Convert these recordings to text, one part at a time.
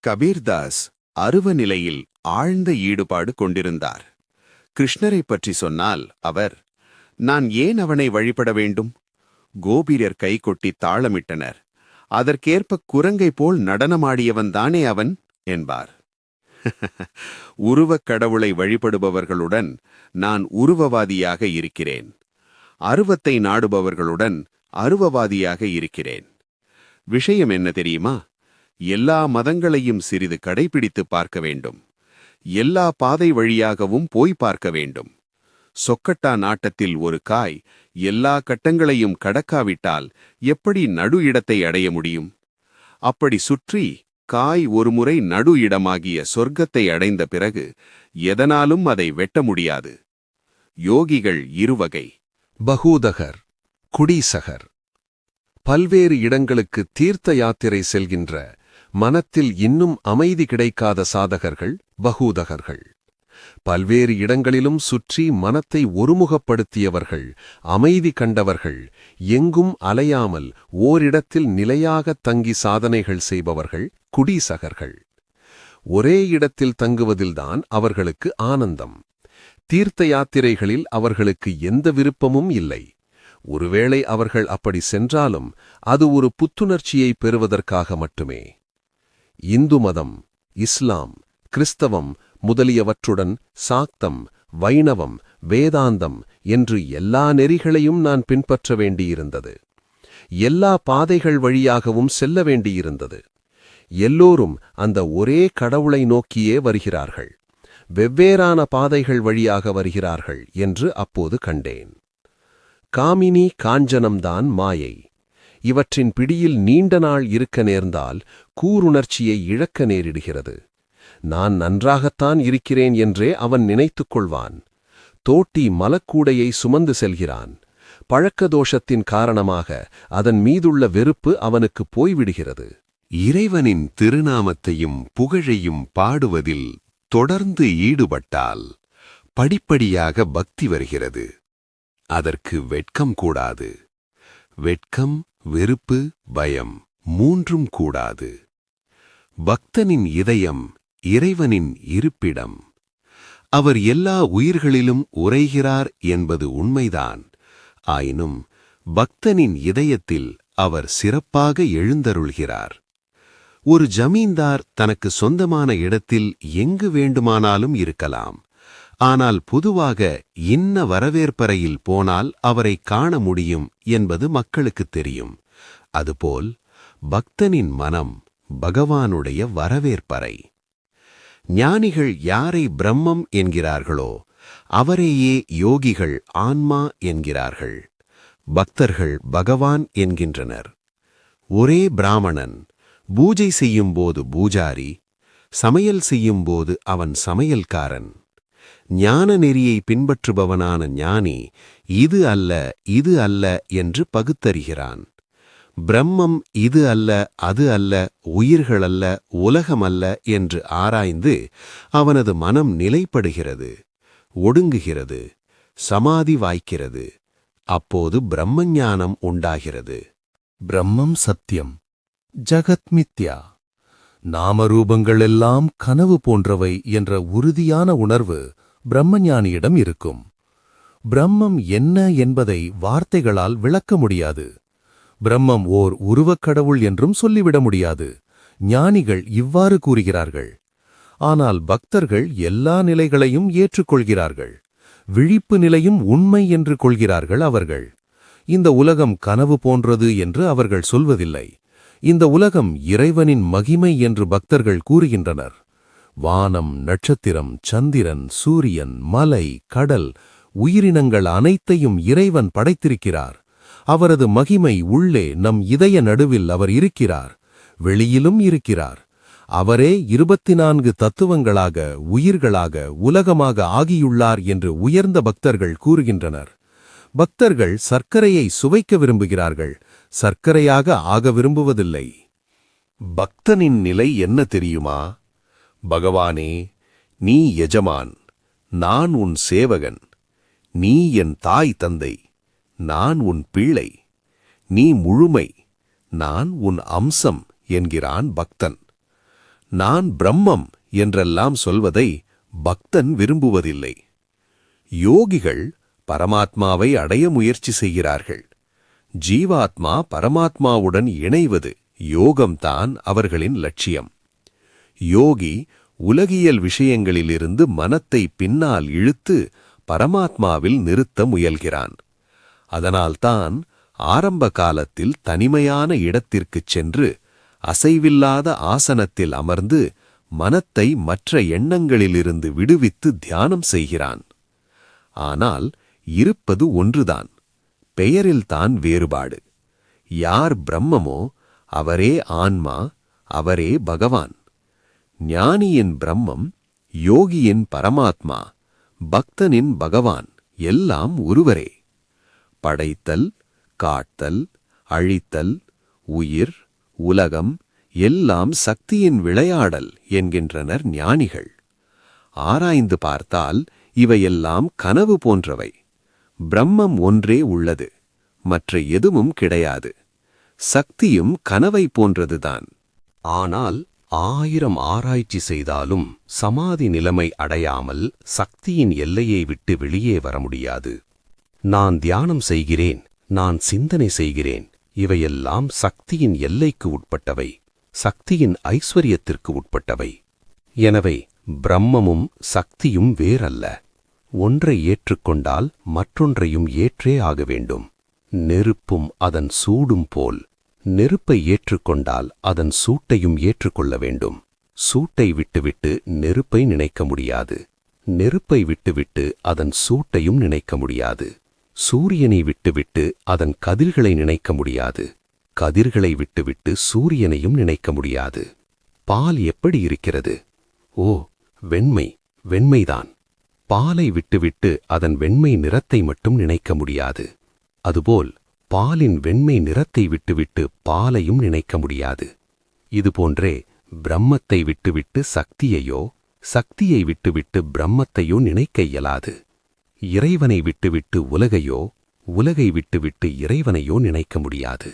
கபீர்தாஸ் அருவ நிலையில் ஆழ்ந்த ஈடுபாடு கொண்டிருந்தார். கிருஷ்ணரை பற்றி சொன்னால் அவர், நான் ஏன் அவனை வழிபட வேண்டும்? கோபியர் கைகொட்டி தாளமிட்டனர். அதற்கேற்ப குரங்கை போல் நடனமாடியவன்தானே அவன் என்பார். உருவக் கடவுளை வழிபடுபவர்களுடன் நான் உருவவாதியாக இருக்கிறேன். அருவத்தை நாடுபவர்களுடன் அருவவாதியாக இருக்கிறேன். விஷயம் என்ன தெரியுமா? எல்லா மதங்களையும் சிறிது கடைபிடித்து பார்க்க வேண்டும். எல்லா பாதை வழியாகவும் போய் பார்க்க வேண்டும். சொக்கட்டா நாட்டத்தில் ஒரு காய் எல்லா கட்டங்களையும் கடக்காவிட்டால் எப்படி நடு இடத்தை அடைய முடியும்? அப்படி சுற்றி காய் ஒருமுறை நடு இடமாகிய சொர்க்கத்தை அடைந்த பிறகு எதனாலும் அதை வெட்ட முடியாது. யோகிகள் இருவகை. பகூதகர், குடீசகர். பல்வேறு இடங்களுக்கு தீர்த்த யாத்திரை செல்கின்ற, மனத்தில் இன்னும் அமைதி கிடைக்காத சாதகர்கள் பகூதகர்கள். பல்வேறு இடங்களிலும் சுற்றி மனத்தை ஒருமுகப்படுத்தியவர்கள், அமைதி கண்டவர்கள், எங்கும் அலையாமல் ஓரிடத்தில் நிலையாக தங்கி சாதனைகள் செய்பவர்கள் குடீசகர்கள். ஒரே இடத்தில் தங்குவதில்தான் அவர்களுக்கு ஆனந்தம். தீர்த்த யாத்திரைகளில் அவர்களுக்கு எந்த விருப்பமும் இல்லை. ஒருவேளை அவர்கள் அப்படி சென்றாலும் அது ஒரு புத்துணர்ச்சியை பெறுவதற்காக மட்டுமே. இந்து மதம், இஸ்லாம், கிறிஸ்தவம் முதலியவற்றுடன் சாக்தம், வைணவம், வேதாந்தம் என்று எல்லா நெறிகளையும் நான் பின்பற்ற வேண்டியிருந்தது. எல்லா பாதைகள் வழியாகவும் செல்ல வேண்டியிருந்தது. எல்லோரும் அந்த ஒரே கடவுளை நோக்கியே வருகிறார்கள். வெவ்வேறான பாதைகள் வழியாக வருகிறார்கள் என்று அப்போது கண்டேன். காமினி, காஞ்சனம்தான் மாயை. இவற்றின் பிடியில் நீண்ட நாள் இருக்க நேர்ந்தால் கூருணர்ச்சியை இழக்க நேரிடுகிறது. நான் நன்றாகத்தான் இருக்கிறேன் என்றே அவன் நினைத்துக் கொள்வான். தோட்டி மலக்கூடையை சுமந்து செல்கிறான். பழக்க தோஷத்தின் காரணமாக அதன் மீதுள்ள வெறுப்பு அவனுக்கு போய்விடுகிறது. இறைவனின் திருநாமத்தையும் புகழையும் பாடுவதில் தொடர்ந்து ஈடுபட்டால் படிப்படியாக பக்தி வருகிறது. அதற்கு வெட்கம் கூடாது. வெட்கம், வெறுப்பு, பயம் மூன்றும் கூடாது. பக்தனின் இதயம் இறைவனின் இருப்பிடம். அவர் எல்லா உயிர்களிலும் உறைகிறார் என்பது உண்மைதான். ஆயினும் பக்தனின் இதயத்தில் அவர் சிறப்பாக எழுந்தருள்கிறார். ஒரு ஜமீன்தார் தனக்கு சொந்தமான இடத்தில் எங்கு வேண்டுமானாலும் இருக்கலாம். ஆனால் பொதுவாக இன்ன வரவேற்பறையில் போனால் அவரை காண முடியும் என்பது மக்களுக்குத் தெரியும். அதுபோல் பக்தனின் மனம் பகவானுடைய வரவேற்பறை. ஞானிகள் யாரை பிரம்மம் என்கிறார்களோ அவரையே யோகிகள் ஆன்மா என்கிறார்கள். பக்தர்கள் பகவான் என்கின்றனர். ஒரே பிராமணன் பூஜை செய்யும்போது பூஜாரி, சமையல் செய்யும்போது அவன் சமையல்காரன். ஞான நெறியை பின்பற்றுபவனான ஞானி இது அல்ல, இது அல்ல என்று பகுத்தறிகிறான். பிரம்மம் இது அல்ல, அது அல்ல, உயிர்களல்ல, உலகமல்ல என்று ஆராய்ந்து அவனது மனம் நிலைப்படுகிறது, ஒடுங்குகிறது, சமாதி வாய்க்கிறது. அப்போது பிரம்மஞானம் உண்டாகிறது. பிரம்மம் சத்தியம், ஜகத் மித்யா, நாமரூபங்களெல்லாம் கனவு போன்றவை என்ற உறுதியான உணர்வு பிரம்மஞானியிடம் இருக்கும். பிரம்மம் என்ன என்பதை வார்த்தைகளால் விளக்க முடியாது. பிரம்மம் ஓர் உருவக்கடவுள் என்றும் சொல்லிவிட முடியாது. ஞானிகள் இவ்வாறு கூறுகிறார்கள். ஆனால் பக்தர்கள் எல்லா நிலைகளையும் ஏற்றுக்கொள்கிறார்கள். விழிப்பு நிலையும் உண்மை என்று கொள்கிறார்கள் அவர்கள். இந்த உலகம் கனவு போன்றது என்று அவர்கள் சொல்வதில்லை. இந்த உலகம் இறைவனின் மகிமை என்று பக்தர்கள் கூறுகின்றனர். வானம், நட்சத்திரம், சந்திரன், சூரியன், மலை, கடல், உயிரினங்கள் அனைத்தையும் இறைவன் படைத்திருக்கிறார். அவரது மகிமை உள்ளே நம் இதய நடுவில் அவர் இருக்கிறார். வெளியிலும் இருக்கிறார். அவரே 24 தத்துவங்களாக, உயிர்களாக, உலகமாக ஆகியுள்ளார் என்று உயர்ந்த பக்தர்கள் கூறுகின்றனர். பக்தர்கள் சர்க்கரையை சுவைக்க விரும்புகிறார்கள், சர்க்கரையாக ஆக விரும்புவதில்லை. பக்தனின் நிலை என்ன தெரியுமா? பகவானே, நீ எஜமான், நான் உன் சேவகன். நீ என் தாய் தந்தை, நான் உன் பிள்ளை. நீ முழுமை, நான் உன் அம்சம் என்கிறான் பக்தன். நான் பிரம்மம் என்றெல்லாம் சொல்வதை பக்தன் விரும்புவதில்லை. யோகிகள் பரமாத்மாவை அடைய முயற்சி செய்கிறார்கள். ஜீவாத்மா பரமாத்மாவுடன் இணைவது யோகம்தான் அவர்களின் லட்சியம். யோகி உலகியல் விஷயங்களிலிருந்து மனத்தை பின்னால் இழுத்து பரமாத்மாவில் நிறுத்த முயல்கிறான். அதனால்தான் ஆரம்ப காலத்தில் தனிமையான இடத்திற்குச் சென்று அசைவில்லாத ஆசனத்தில் அமர்ந்து மனத்தை மற்ற எண்ணங்களிலிருந்து விடுவித்து தியானம் செய்கிறான். ஆனால் இருப்பது ஒன்றுதான், பெயரில்தான் வேறுபாடு. யார் பிரம்மமோ அவரே ஆன்மா, அவரே பகவான். ஞானியின் பிரம்மம், யோகியின் பரமாத்மா, பக்தனின் பகவான் எல்லாம் ஒருவரே. படைத்தல், காத்தல், அழித்தல், உயிர், உலகம் எல்லாம் சக்தியின் விளையாடல் என்கின்றனர் ஞானிகள். ஆராய்ந்து பார்த்தால் இவையெல்லாம் கனவு போன்றவை. பிரம்மம் ஒன்றே உள்ளது, மற்ற எதுவும் கிடையாது. சக்தியும் கனவை போன்றதுதான். ஆனால் 1000 ஆராய்ச்சி செய்தாலும் சமாதி நிலைமை அடையாமல் சக்தியின் எல்லையை விட்டு வெளியே வர முடியாது. நான் தியானம் செய்கிறேன், நான் சிந்தனை செய்கிறேன், இவையெல்லாம் சக்தியின் எல்லைக்கு உட்பட்டவை, சக்தியின் ஐஸ்வரியத்திற்கு உட்பட்டவை. எனவே பிரம்மமும் சக்தியும் வேறல்ல. ஒன்றை ஏற்றுக்கொண்டால் மற்றொன்றையும் ஏற்றே ஆக வேண்டும். நெருப்பும் அதன் சூடும் போல் நெருப்பை ஏற்றுக்கொண்டால் அதன் சூட்டையும் ஏற்றுக்கொள்ள வேண்டும். சூட்டை விட்டுவிட்டு நெருப்பை நினைக்க முடியாது. நெருப்பை விட்டுவிட்டு அதன் சூட்டையும் நினைக்க முடியாது. சூரியனை விட்டுவிட்டு அதன் கதிர்களை நினைக்க முடியாது. கதிர்களை விட்டுவிட்டு சூரியனையும் நினைக்க முடியாது. பால் எப்படி இருக்கிறது? ஓ, வெண்மை, வெண்மைதான். பாலை விட்டுவிட்டு அதன் வெண்மை நிறத்தை மட்டும் நினைக்க முடியாது. அதுபோல் பாலின் வெண்மை நிறத்தை விட்டுவிட்டு பாலையும் நினைக்க முடியாது. இதுபோன்றே பிரம்மத்தை விட்டுவிட்டு சக்தியையோ, சக்தியை விட்டுவிட்டு பிரம்மத்தையோ நினைக்க இயலாது. இறைவனை விட்டுவிட்டு உலகையோ, உலகை விட்டுவிட்டு இறைவனையோ நினைக்க முடியாது.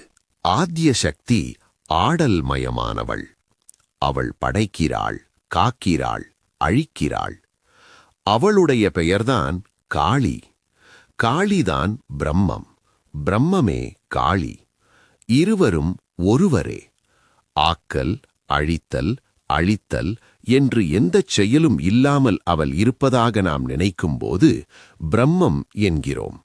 ஆத்ய சக்தி ஆடல்மயமானவள். அவள் படைக்கிறாள், காக்கிறாள், அழிக்கிறாள். அவளுடைய பெயர்தான் காளி. காளிதான் பிரம்மம், பிரம்மமே காளி. இருவரும் ஒருவரே. ஆக்கல், அழித்தல், அழித்தல் என்று எந்தச் செயலும் இல்லாமல் அவள் இருப்பதாக நாம் நினைக்கும்போது பிரம்மம் என்கிறோம்.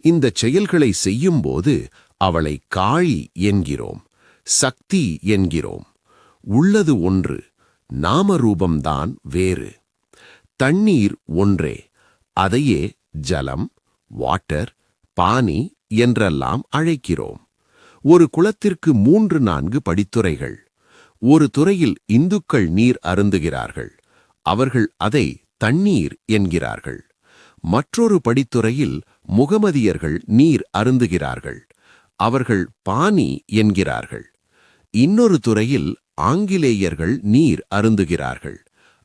இந்தச் செயல்களை செய்யும்போது அவளை காளி என்கிறோம், சக்தி என்கிறோம். உள்ளது ஒன்று, நாமரூபம்தான் வேறு. தண்ணீர் ஒன்றே, அதையே ஜலம், வாட்டர், பானி என்றெல்லாம் அழைக்கிறோம். ஒரு குளத்திற்கு 3-4 படித்துறைகள். ஒரு துறையில் இந்துக்கள் நீர் அருந்துகிறார்கள், அவர்கள் அதை தண்ணீர் என்கிறார்கள். மற்றொரு படித்துறையில் முகமதியர்கள் நீர் அருந்துகிறார்கள், அவர்கள் பானி என்கிறார்கள். இன்னொரு துறையில் ஆங்கிலேயர்கள் நீர் அருந்துகிறார்கள்,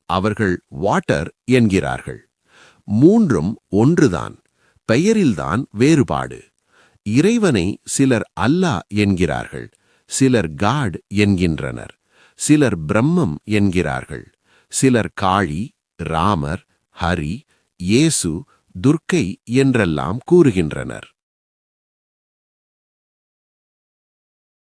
அவர்கள் வாட்டர் என்கிறார்கள். மூன்றும் ஒன்றுதான், பெயரில்தான் வேறுபாடு. இறைவனை சிலர் அல்லாஹ் என்கிறார்கள், சிலர் காட் என்கின்றனர், சிலர் பிரம்மம் என்கிறார்கள், சிலர் காளி, ராமர், ஹரி, இயேசு, துர்க்கை என்றெல்லாம் கூறுகின்றனர்.